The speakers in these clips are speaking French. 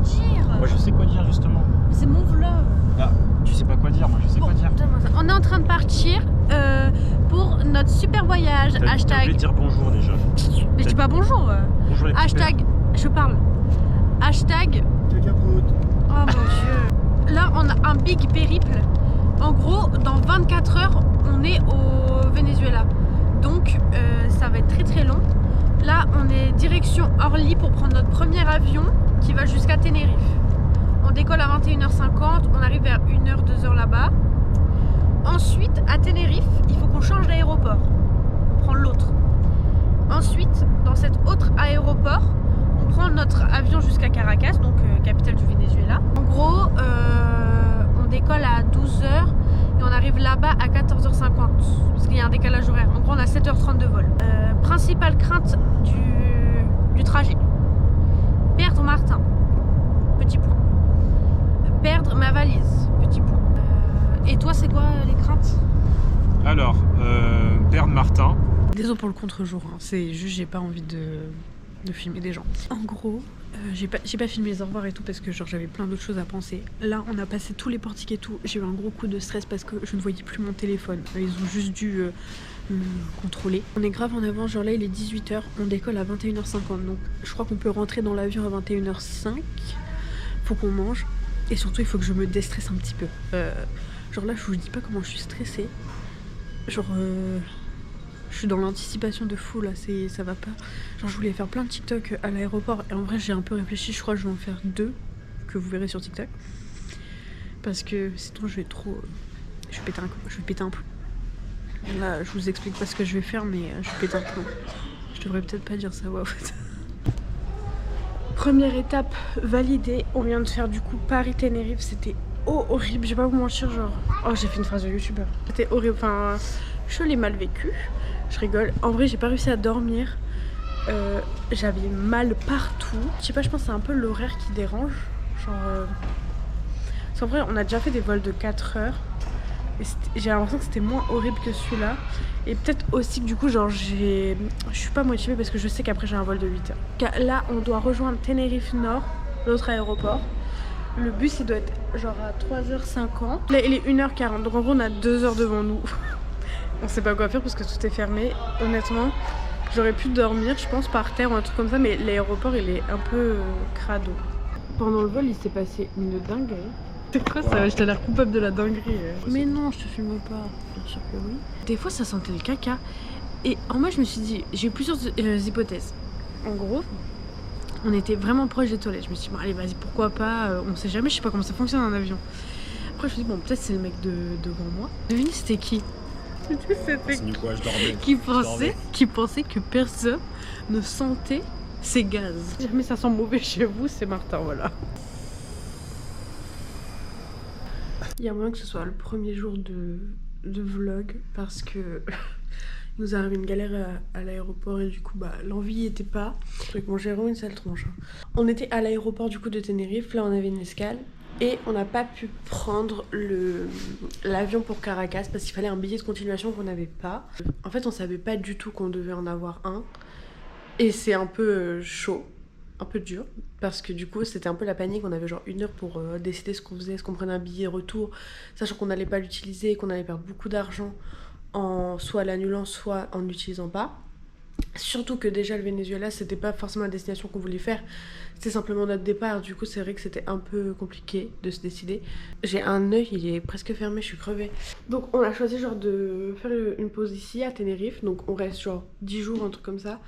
dire. Moi je sais quoi dire justement. C'est mon vlog. Là, tu sais pas quoi dire, moi je sais quoi dire. On est en train de partir pour notre super voyage. T'as oublié Hashtag. de dire bonjour déjà. Mais je dis pas bonjour. Bonjour les petits Hashtag. Je parle. Hashtag. Oh mon dieu. Là, on a un big périple. En gros, dans 24 heures, on est au Venezuela. Donc, ça va être très très long. Là, on est direction Orly pour prendre notre premier avion qui va jusqu'à Tenerife. On décolle à 21h50, on arrive vers 1h, 2h là-bas. Ensuite, à Tenerife, il faut qu'on change d'aéroport. On prend l'autre. Ensuite, dans cet autre aéroport, on prend notre avion jusqu'à Caracas, donc capitale du Venezuela. En gros, on décolle à 12h et on arrive là-bas à 14h50 parce qu'il y a un décalage horaire. En gros, on a 7h30 de vol. Principale crainte du trajet, perdre Martin, petit point. Perdre ma valise, petit point. Et toi, c'est quoi les craintes? Alors, perdre Martin. Désolé pour le contre-jour, hein. C'est juste j'ai pas envie de filmer des gens. En gros, j'ai pas filmé les au revoir et tout parce que genre j'avais plein d'autres choses à penser. Là, on a passé tous les portiques et tout. J'ai eu un gros coup de stress parce que je ne voyais plus mon téléphone. Ils ont juste dû le contrôler. On est grave en avance, genre là il est 18h, on décolle à 21h50. Donc je crois qu'on peut rentrer dans l'avion à 21h05. Faut qu'on mange. Et surtout, il faut que je me déstresse un petit peu. Genre là, je vous dis pas comment je suis stressée. Genre, je suis dans l'anticipation de fou là, ça va pas. Genre, je voulais faire plein de TikTok à l'aéroport. Et en vrai, j'ai un peu réfléchi. Je crois que je vais en faire 2 que vous verrez sur TikTok. Parce que sinon, je vais trop. Je vais péter un plomb. Là, je vous explique pas ce que je vais faire, mais je vais péter un plomb. Je devrais peut-être pas dire ça, ouais, en fait. Première étape validée, on vient de faire du coup Paris-Tenerife, c'était horrible, je vais pas vous mentir, genre... Oh, j'ai fait une phrase de youtubeur. C'était horrible, enfin, je l'ai mal vécu, je rigole. En vrai, j'ai pas réussi à dormir, j'avais mal partout. Je sais pas, je pense que c'est un peu l'horaire qui dérange, genre... Parce qu'en vrai, on a déjà fait des vols de 4 heures, et j'ai l'impression que c'était moins horrible que celui-là. Et peut-être aussi que du coup genre je suis pas motivée parce que je sais qu'après j'ai un vol de 8h. Là on doit rejoindre Tenerife Nord, l'autre aéroport. Le bus il doit être genre à 3h50. Là il est 1h40 donc en gros on a 2 heures devant nous. On sait pas quoi faire parce que tout est fermé. Honnêtement j'aurais pu dormir je pense par terre ou un truc comme ça, mais l'aéroport il est un peu crado. Pendant le vol il s'est passé une dinguerie. C'est quoi ça? Je t'ai l'air coupable de la dinguerie. Mais non, je te filme pas. Bien sûr que oui. Des fois, ça sentait le caca. Et en moi, je me suis dit, j'ai eu plusieurs hypothèses. En gros, on était vraiment proche des toilettes. Je me suis dit, bon, allez, vas-y, pourquoi pas. On sait jamais, je sais pas comment ça fonctionne en avion. Après, je me suis dit, bon, peut-être c'est le mec devant moi. Devinez, c'était qui? C'était quoi, je dormais. Qui pensait que personne ne sentait ces gaz. Si jamais ça sent mauvais chez vous, c'est Martin, voilà. Il y a moyen que ce soit le premier jour de vlog parce que il nous arrive une galère à l'aéroport et du coup bah l'envie était pas. Bon, j'ai vraiment une sale tronche. On était à l'aéroport du coup de Tenerife, là on avait une escale et on n'a pas pu prendre l'avion pour Caracas parce qu'il fallait un billet de continuation qu'on n'avait pas. En fait on savait pas du tout qu'on devait en avoir un et c'est un peu chaud. Un peu dur parce que du coup c'était un peu la panique, on avait genre 1 heure pour décider ce qu'on faisait, est-ce qu'on prenait un billet retour sachant qu'on n'allait pas l'utiliser et qu'on allait perdre beaucoup d'argent en soit l'annulant soit en l'utilisant pas, surtout que déjà le Venezuela c'était pas forcément la destination qu'on voulait faire, c'était simplement notre départ, du coup c'est vrai que c'était un peu compliqué de se décider. J'ai un œil, il est presque fermé, je suis crevée. Donc on a choisi genre de faire une pause ici à Tenerife, donc on reste genre 10 jours, un truc comme ça.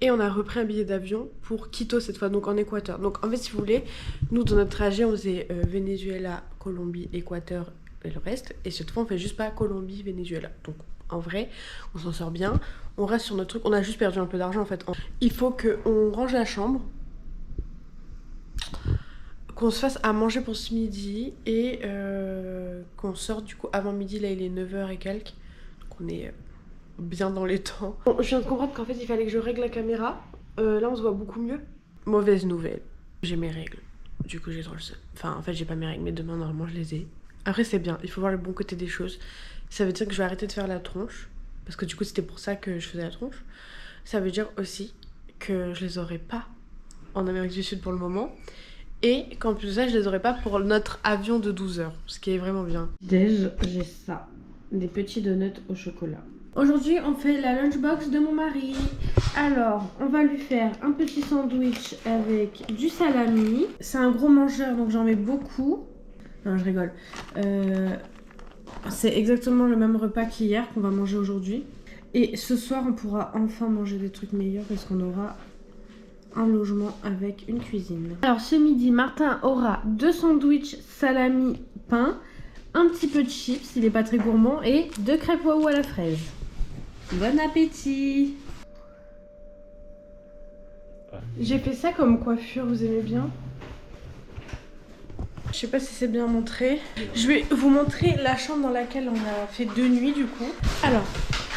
Et on a repris un billet d'avion pour Quito cette fois, donc en Équateur. Donc en fait, si vous voulez, nous dans notre trajet, on faisait Venezuela, Colombie, Équateur et le reste. Et cette fois, on fait juste pas Colombie, Venezuela. Donc en vrai, on s'en sort bien. On reste sur notre truc. On a juste perdu un peu d'argent en fait. Il faut qu'on range la chambre, qu'on se fasse à manger pour ce midi et qu'on sorte du coup avant midi. Là, il est 9h et quelques. Donc on est... bien dans les temps. Bon, je viens de comprendre qu'en fait il fallait que je règle la caméra. Là on se voit beaucoup mieux. Mauvaise nouvelle, j'ai mes règles. Du coup j'ai trop le seum. Enfin en fait j'ai pas mes règles mais demain normalement je les ai. Après c'est bien, il faut voir le bon côté des choses. Ça veut dire que je vais arrêter de faire la tronche. Parce que du coup c'était pour ça que je faisais la tronche. Ça veut dire aussi que je les aurai pas en Amérique du Sud pour le moment. Et qu'en plus de ça, je les aurai pas pour notre avion de 12 heures, ce qui est vraiment bien. Déj, j'ai ça, des petits donuts au chocolat. Aujourd'hui, on fait la lunchbox de mon mari. Alors, on va lui faire un petit sandwich avec du salami. C'est un gros mangeur, donc j'en mets beaucoup. Non, je rigole. C'est exactement le même repas qu'hier qu'on va manger aujourd'hui. Et ce soir, on pourra enfin manger des trucs meilleurs parce qu'on aura un logement avec une cuisine. Alors ce midi, Martin aura 2 sandwichs salami pain, un petit peu de chips, il est pas très gourmand, et 2 crêpes Waouh à la fraise. Bon appétit! J'ai fait ça comme coiffure, vous aimez bien? Je sais pas si c'est bien montré. Je vais vous montrer la chambre dans laquelle on a fait 2 nuits du coup. Alors,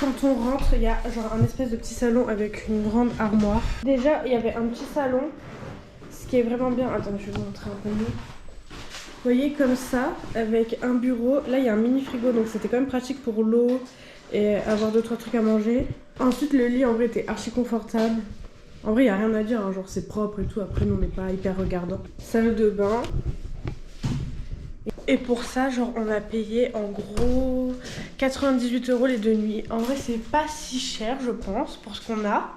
quand on rentre, il y a genre un espèce de petit salon avec une grande armoire. Déjà, il y avait un petit salon, ce qui est vraiment bien. Attends, je vais vous montrer un peu mieux. Vous voyez, comme ça, avec un bureau. Là, il y a un mini frigo, donc c'était quand même pratique pour l'eau et avoir 2-3 trucs à manger. Ensuite, le lit, en vrai, était archi confortable. En vrai, il n'y a rien à dire, hein. Genre c'est propre et tout. Après, nous, on n'est pas hyper regardant. Salle de bain. Et pour ça, genre, on a payé en gros 98 € les 2 nuits. En vrai, c'est pas si cher, je pense, pour ce qu'on a.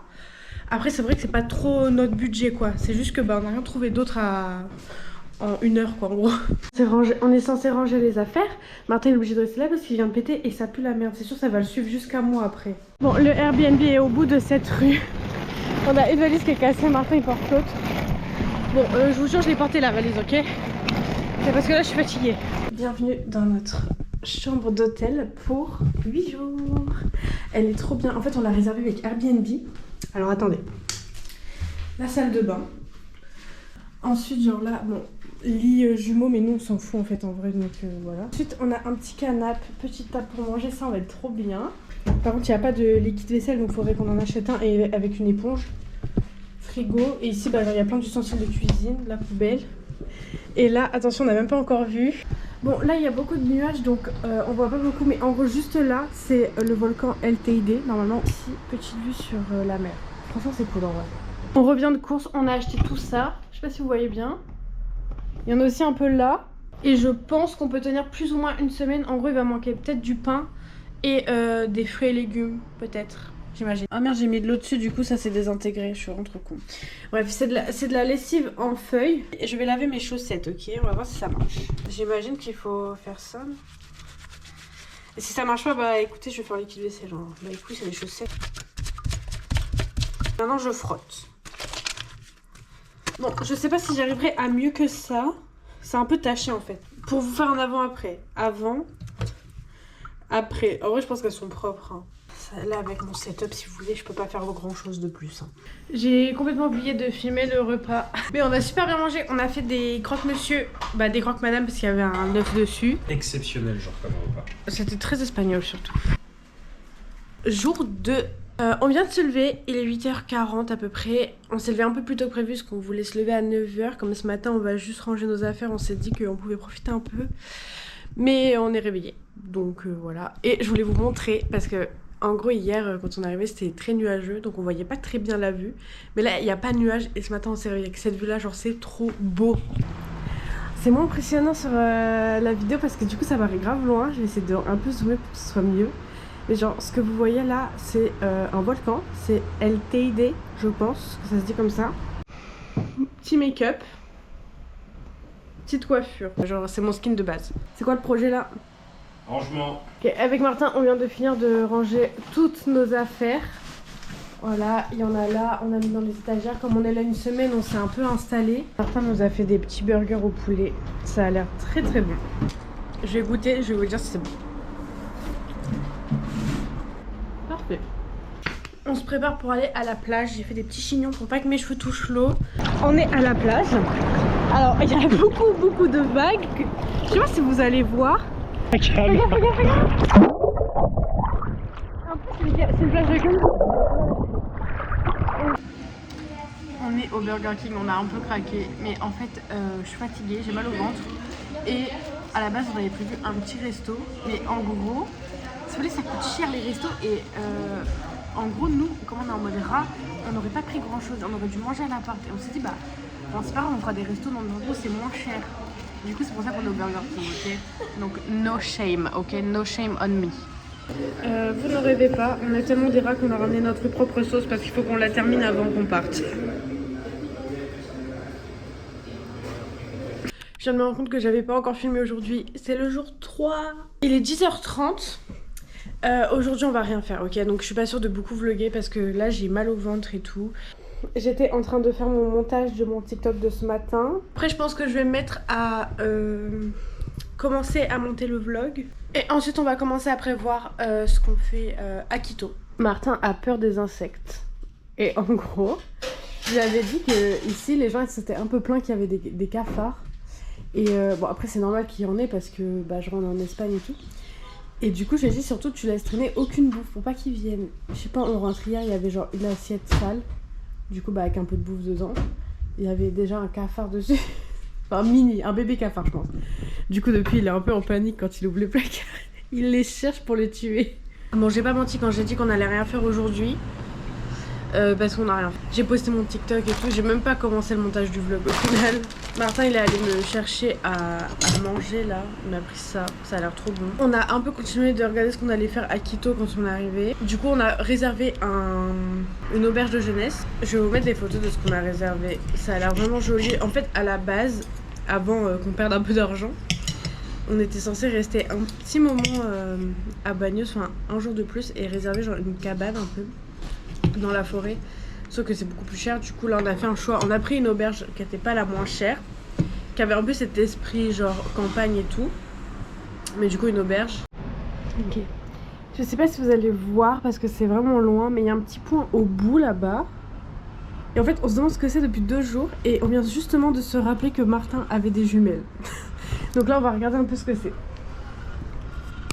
Après, c'est vrai que c'est pas trop notre budget, quoi. C'est juste que bah, on n'a rien trouvé d'autre en 1 heure, quoi, en gros. On est censé ranger les affaires. Martin est obligé de rester là parce qu'il vient de péter et ça pue la merde. C'est sûr, ça va le suivre jusqu'à moi après. Bon, le Airbnb est au bout de cette rue. On a une valise qui est cassée. Martin, il porte l'autre. Bon, je vous jure, je l'ai portée la valise, ok? C'est parce que là je suis fatiguée. Bienvenue dans notre chambre d'hôtel pour 8 jours. Elle est trop bien. En fait, on l'a réservée avec Airbnb. Alors attendez. La salle de bain. Ensuite, genre là, bon, lit jumeau, mais nous on s'en fout en fait en vrai. Donc voilà. Ensuite, on a un petit canapé, petite table pour manger. Ça, on va être trop bien. Par contre, il n'y a pas de liquide vaisselle, donc il faudrait qu'on en achète un et avec une éponge. Frigo. Et ici, bah, il y a plein d'ustensiles de cuisine, la poubelle. Et là, attention, on n'a même pas encore vu. Bon, là, il y a beaucoup de nuages, donc on voit pas beaucoup. Mais en gros, juste là, c'est le volcan El Teide. Normalement, ici, petite vue sur la mer. Franchement, c'est cool en vrai. On revient de course, on a acheté tout ça. Je sais pas si vous voyez bien. Il y en a aussi un peu là. Et je pense qu'on peut tenir plus ou moins 1 semaine. En gros, il va manquer peut-être du pain et des fruits et légumes, peut-être. J'imagine. Ah merde, j'ai mis de l'eau dessus, du coup ça s'est désintégré, je suis vraiment trop con. Bref, c'est de la lessive en feuilles. Et je vais laver mes chaussettes, ok? On va voir si ça marche. J'imagine qu'il faut faire ça. Et si ça marche pas, bah écoutez, je vais faire liquide vaisselle. Genre. Bah écoute, c'est des chaussettes. Maintenant, je frotte. Bon, je sais pas si j'arriverai à mieux que ça. C'est un peu taché en fait. Pour vous faire un avant-après. Avant, après. En vrai, je pense qu'elles sont propres. Hein. Là avec mon setup, si vous voulez, je peux pas faire grand chose de plus. Hein. J'ai complètement oublié de filmer le repas. Mais on a super bien mangé. On a fait des croque-monsieur, bah des croque-madame parce qu'il y avait un œuf dessus. Exceptionnel genre comme repas. C'était très espagnol surtout. Jour 2. On vient de se lever, il est 8h40 à peu près. On s'est levé un peu plus tôt que prévu parce qu'on voulait se lever à 9h. Comme ce matin on va juste ranger nos affaires, on s'est dit qu'on pouvait profiter un peu. Mais on est réveillé. Donc voilà. Et je voulais vous montrer parce que en gros, hier, quand on est arrivé, c'était très nuageux, donc on voyait pas très bien la vue. Mais là, il n'y a pas de nuages, et ce matin, on s'est réveillé avec cette vue-là, genre c'est trop beau. C'est moins impressionnant sur la vidéo parce que du coup, ça paraît grave loin. Je vais essayer de un peu zoomer pour que ce soit mieux. Mais genre, ce que vous voyez là, c'est un volcan. C'est El Teide, je pense, que ça se dit comme ça. Petit make-up. Petite coiffure. Genre, c'est mon skin de base. C'est quoi le projet là ? Rangement. Okay, avec Martin, on vient de finir de ranger toutes nos affaires. Voilà, il y en a là, on a mis dans les étagères. Comme on est là 1 semaine, on s'est un peu installé. Martin nous a fait des petits burgers au poulet. Ça a l'air très très bon. Je vais goûter, je vais vous dire si c'est bon. Parfait. On se prépare pour aller à la plage. J'ai fait des petits chignons pour pas que mes cheveux touchent l'eau. On est à la plage. Alors, il y a beaucoup de vagues. Je sais pas si vous allez voir. Regarde. En plus, c'est une plage de gueule. On est au Burger King, on a un peu craqué. Mais en fait, je suis fatiguée, j'ai mal au ventre. Et à la base, on avait prévu un petit resto. Mais en gros, si vous voulez, ça coûte cher les restos. Et en gros, nous, comme on est en mode rat, on n'aurait pas pris grand chose. On aurait dû manger à l'appart. Et on s'est dit, bah, Bon, c'est pas grave, on fera des restos dans le Bordeaux, c'est moins cher. Du coup, c'est pour ça qu'on est au Burger King, ok? Donc, no shame, ok? No shame on me. Vous ne rêvez pas, on a tellement des rats qu'on a ramené notre propre sauce parce qu'il faut qu'on la termine avant qu'on parte. Je viens de me rendre compte que j'avais pas encore filmé aujourd'hui. C'est le jour 3. Il est 10h30. Aujourd'hui on va rien faire, ok? Donc je suis pas sûre de beaucoup vlogger parce que là j'ai mal au ventre et tout. J'étais en train de faire mon montage de mon TikTok de ce matin. Après je pense que je vais me mettre à commencer à monter le vlog. Et ensuite on va commencer à prévoir ce qu'on fait à Quito. Martin a peur des insectes. Et en gros, je lui avais dit que ici les gens s'étaient un peu plaints qu'il y avait des cafards. Et bon après c'est normal qu'il y en ait parce que bah, je rentre en Espagne et tout. Et du coup j'ai dit surtout tu laisses traîner aucune bouffe pour pas qu'ils viennent. Je sais pas, on rentre hier, il y avait genre une assiette sale. Du coup bah avec un peu de bouffe dedans. Il y avait déjà un cafard dessus. Enfin mini, un bébé cafard je pense. Du coup depuis il est un peu en panique quand il ouvre le placard. Il les cherche pour les tuer. Bon j'ai pas menti quand j'ai dit qu'on allait rien faire aujourd'hui. Parce qu'on a rien fait. J'ai posté mon TikTok et tout, j'ai même pas commencé le montage du vlog au final. Martin il est allé me chercher à manger là, il m'a pris ça a l'air trop bon. On a un peu continué de regarder ce qu'on allait faire à Quito quand on est arrivé. Du coup on a réservé une auberge de jeunesse. Je vais vous mettre les photos de ce qu'on a réservé, ça a l'air vraiment joli. En fait à la base, avant qu'on perde un peu d'argent, on était censé rester un petit moment à Bagnos, enfin un jour de plus et réserver genre une cabane un peu dans la forêt, sauf que c'est beaucoup plus cher. Du coup là on a fait un choix, on a pris une auberge qui était pas la moins chère, qui avait un peu cet esprit genre campagne et tout, mais du coup une auberge. Ok, je sais pas si vous allez voir parce que c'est vraiment loin, mais il y a un petit point au bout là-bas et en fait on se demande ce que c'est depuis 2 jours et on vient justement de se rappeler que Martin avait des jumelles. Donc là on va regarder un peu ce que c'est.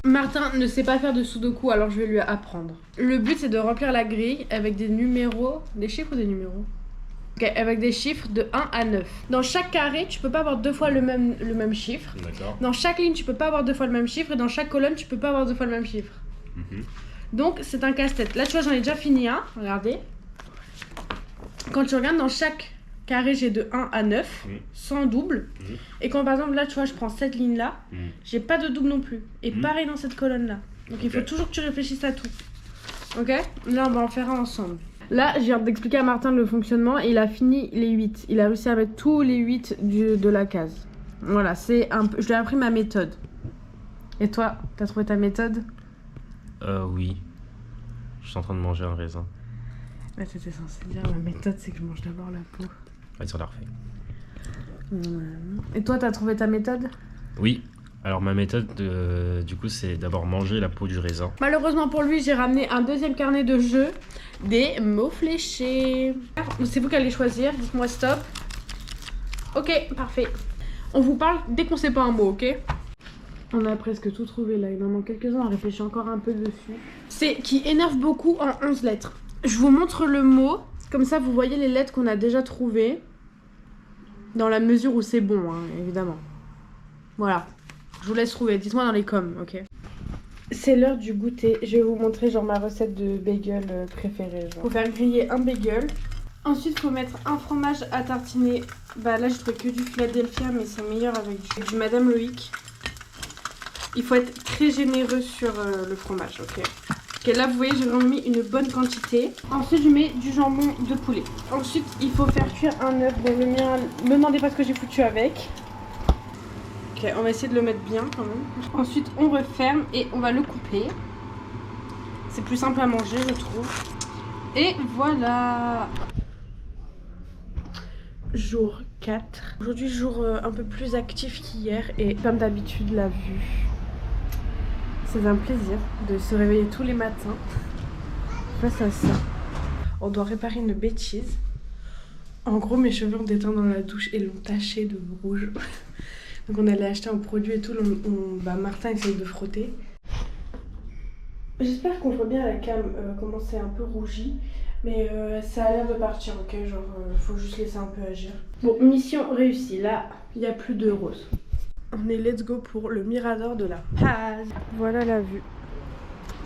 Martin ne sait pas faire de sudoku, alors je vais lui apprendre. Le but c'est de remplir la grille avec des numéros, des chiffres ou des numéros? Ok, avec des chiffres de 1 à 9. Dans chaque carré, tu peux pas avoir 2 fois le même chiffre. D'accord. Dans chaque ligne, tu peux pas avoir 2 fois le même chiffre. Et dans chaque colonne, tu peux pas avoir 2 fois le même chiffre. Donc c'est un casse-tête. Là tu vois, j'en ai déjà fini un, regardez. Quand tu regardes dans chaque carré, j'ai de 1 à 9, sans double. Et quand par exemple là tu vois je prends cette ligne là, j'ai pas de double non plus. Et pareil dans cette colonne là. Donc il faut toujours que tu réfléchisses à tout. Ok? Là on va en faire un ensemble. Là je viens d'expliquer à Martin le fonctionnement et il a fini les 8. Il a réussi à mettre tous les 8 de la case. Voilà, c'est un peu... je lui ai appris ma méthode. Et toi, t'as trouvé ta méthode? Oui. Je suis en train de manger un raisin. Bah t'étais censé dire ma méthode c'est que je mange d'abord la peau. Ouais, ça l'a refait. Et toi, t'as trouvé ta méthode? Oui. Alors ma méthode, du coup, c'est d'abord manger la peau du raisin. Malheureusement pour lui, j'ai ramené un deuxième carnet de jeu, des mots fléchés. C'est vous qui allez choisir, dites-moi stop. Ok, parfait. On vous parle dès qu'on sait pas un mot, ok? On a presque tout trouvé là, il en manque quelques-uns, on réfléchit encore un peu dessus. C'est qui énerve beaucoup en 11 lettres. Je vous montre le mot, comme ça vous voyez les lettres qu'on a déjà trouvées. Dans la mesure où c'est bon, hein, évidemment. Voilà. Je vous laisse trouver. Dites-moi dans les coms, ok? C'est l'heure du goûter. Je vais vous montrer genre ma recette de bagel préférée. Faut faire griller un bagel. Ensuite, faut mettre un fromage à tartiner. Bah là, j'ai trouvé que du Philadelphia, mais c'est meilleur avec du Madame Loïc. Il faut être très généreux sur le fromage, ok? Ok, là, vous voyez, j'ai vraiment mis une bonne quantité. Ensuite, je mets du jambon de poulet. Ensuite, il faut faire cuire un œuf. Bon, le mien, me demandez pas ce que j'ai foutu avec. Ok, on va essayer de le mettre bien quand même. Ensuite, on referme et on va le couper. C'est plus simple à manger, je trouve. Et voilà. Jour 4. Aujourd'hui, jour un peu plus actif qu'hier. Et comme d'habitude, la vue. C'est un plaisir de se réveiller tous les matins face à ça. On doit réparer une bêtise. En gros, mes cheveux ont déteint dans la douche et l'ont taché de rouge. Donc on allait acheter un produit et tout. Martin essaye de frotter. J'espère qu'on voit bien à la cam comment c'est un peu rougi. Mais ça a l'air de partir, ok? Genre, faut juste laisser un peu agir. Bon, mission réussie. Là, il n'y a plus de rose. On est let's go pour le Mirador de la Paz. Voilà la vue.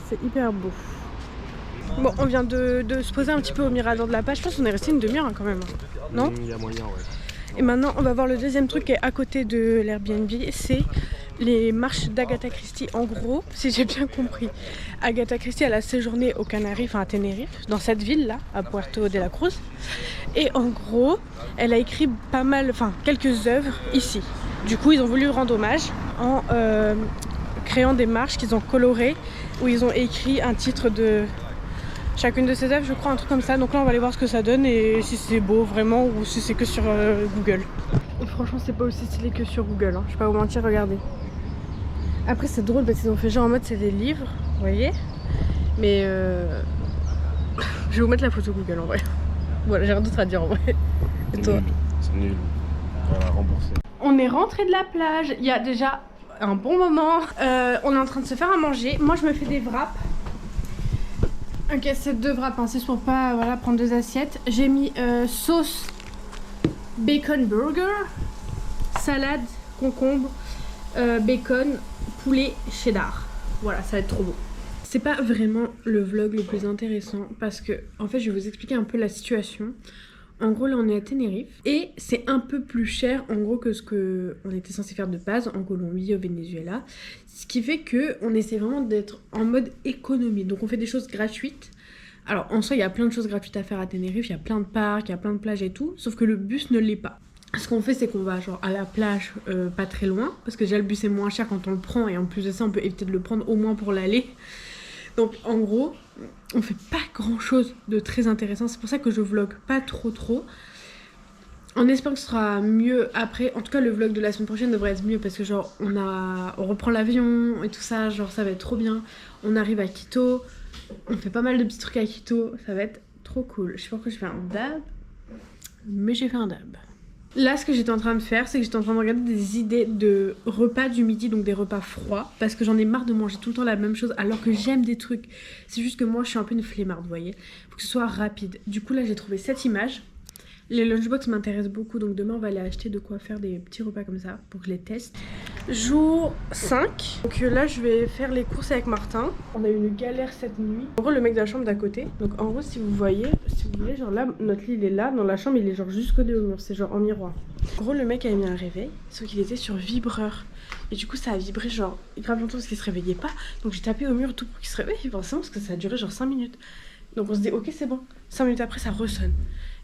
C'est hyper beau. Bon, on vient de se poser un petit peu au Mirador de la Paz. Je pense qu'on est resté une demi-heure hein, quand même. Non? Il y a moyen, ouais. Et maintenant, on va voir le deuxième truc qui est à côté de l'Airbnb, c'est les marches d'Agatha Christie. En gros, si j'ai bien compris, Agatha Christie, elle a séjourné aux Canaries, enfin à Tenerife, dans cette ville-là, à Puerto de la Cruz. Et en gros, elle a écrit pas mal, enfin quelques œuvres ici. Du coup, ils ont voulu lui rendre hommage en créant des marches qu'ils ont colorées, où ils ont écrit un titre de chacune de ces œuvres, je crois, un truc comme ça. Donc là, on va aller voir ce que ça donne et si c'est beau vraiment ou si c'est que sur Google. Et franchement, c'est pas aussi stylé que sur Google, hein. Je vais pas vous mentir, regardez. Après, c'est drôle parce qu'ils ont fait genre en mode c'est des livres, vous voyez. Mais je vais vous mettre la photo Google en vrai. Voilà, j'ai rien d'autre à dire en vrai. Et toi? C'est nul. On va la rembourser. On est rentré de la plage, il y a déjà un bon moment. On est en train de se faire à manger. Moi, je me fais des wraps. Ok, c'est 2 wraps, hein. C'est pour pas voilà, prendre 2 assiettes. J'ai mis sauce bacon burger, salade, concombre, bacon, poulet, cheddar. Voilà, ça va être trop bon. C'est pas vraiment le vlog le plus intéressant parce que, en fait, je vais vous expliquer un peu la situation. En gros, là, on est à Tenerife et c'est un peu plus cher, en gros, que ce qu'on était censé faire de base en Colombie, au Venezuela. Ce qui fait qu'on essaie vraiment d'être en mode économie. Donc, on fait des choses gratuites. Alors, en soi, il y a plein de choses gratuites à faire à Tenerife. Il y a plein de parcs, il y a plein de plages et tout. Sauf que le bus ne l'est pas. Ce qu'on fait, c'est qu'on va genre à la plage pas très loin. Parce que déjà, le bus est moins cher quand on le prend. Et en plus de ça, on peut éviter de le prendre au moins pour l'aller. Donc, en gros, on fait pas grand chose de très intéressant. C'est pour ça que je vlog pas trop. En espérant que ce sera mieux après. En tout cas, le vlog de la semaine prochaine devrait être mieux. Parce que genre, on reprend l'avion et tout ça. Genre, ça va être trop bien. On arrive à Quito. On fait pas mal de petits trucs à Quito. Ça va être trop cool. Je sais pas pourquoi je fais un dab. Mais j'ai fait un dab. Là, ce que j'étais en train de faire, c'est que j'étais en train de regarder des idées de repas du midi, donc des repas froids, parce que j'en ai marre de manger tout le temps la même chose, alors que j'aime des trucs. C'est juste que moi, je suis un peu une flemmarde, vous voyez. Faut que ce soit rapide. Du coup, là, j'ai trouvé cette image. Les lunchbox m'intéressent beaucoup, donc demain, on va aller acheter de quoi faire des petits repas comme ça, pour que je les teste. Jour 5. Donc là, je vais faire les courses avec Martin. On a eu une galère cette nuit. En gros, le mec de la chambre d'à côté. Donc en gros, si vous voyez, genre là, notre lit, il est là. Dans la chambre, il est genre juste collé au mur. C'est genre en miroir. En gros, le mec a mis un réveil, sauf qu'il était sur vibreur. Et du coup, ça a vibré genre grave longtemps parce qu'il se réveillait pas. Donc j'ai tapé au mur tout pour qu'il se réveille, forcément, parce que ça a duré genre 5 minutes. Donc on se dit, ok, c'est bon. 5 minutes après, ça ressonne.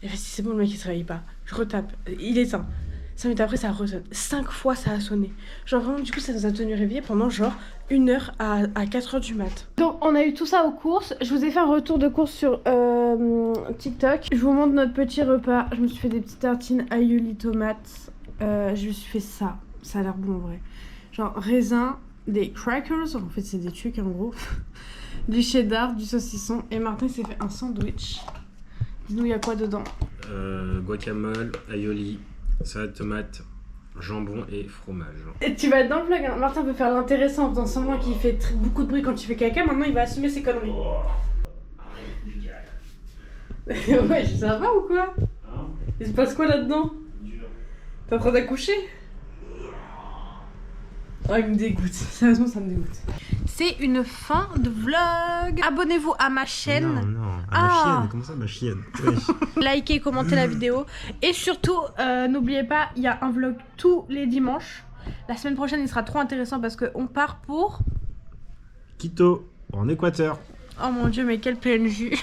Et si c'est bon, le mec il se réveille pas. Je retape, il éteint. 5 minutes après, ça ressonne. 5 fois, ça a sonné. Genre vraiment, du coup, ça nous a tenu réveillés pendant genre 1 heure à 4 heures du mat. Donc on a eu tout ça aux courses. Je vous ai fait un retour de courses sur TikTok. Je vous montre notre petit repas. Je me suis fait des petites tartines aioli tomates. Je me suis fait ça. Ça a l'air bon en vrai. Genre raisin, des crackers. En fait, c'est des trucs en gros. Du cheddar, du saucisson. Et Martin s'est fait un sandwich. Dis-nous, il y a quoi dedans? Guacamole, aioli, salade tomate, jambon et fromage. Et tu vas être dans le vlog, hein. Martin peut faire l'intéressant en faisant semblant qu'il fait beaucoup de bruit quand il fait caca. Maintenant, il va assumer ses conneries. Ouais, ça va ou quoi? Il se passe quoi là-dedans? T'es en train d'accoucher? Oh, il me dégoûte. Sérieusement, ça me dégoûte. C'est une fin de vlog. Abonnez-vous à ma chaîne. Non, à ma chienne. Comment ça, ma chienne? Likez, commentez la vidéo. Et surtout, n'oubliez pas, il y a un vlog tous les dimanches. La semaine prochaine, il sera trop intéressant parce qu'on part pour... Quito, en Équateur. Oh mon dieu, mais quel PNJ.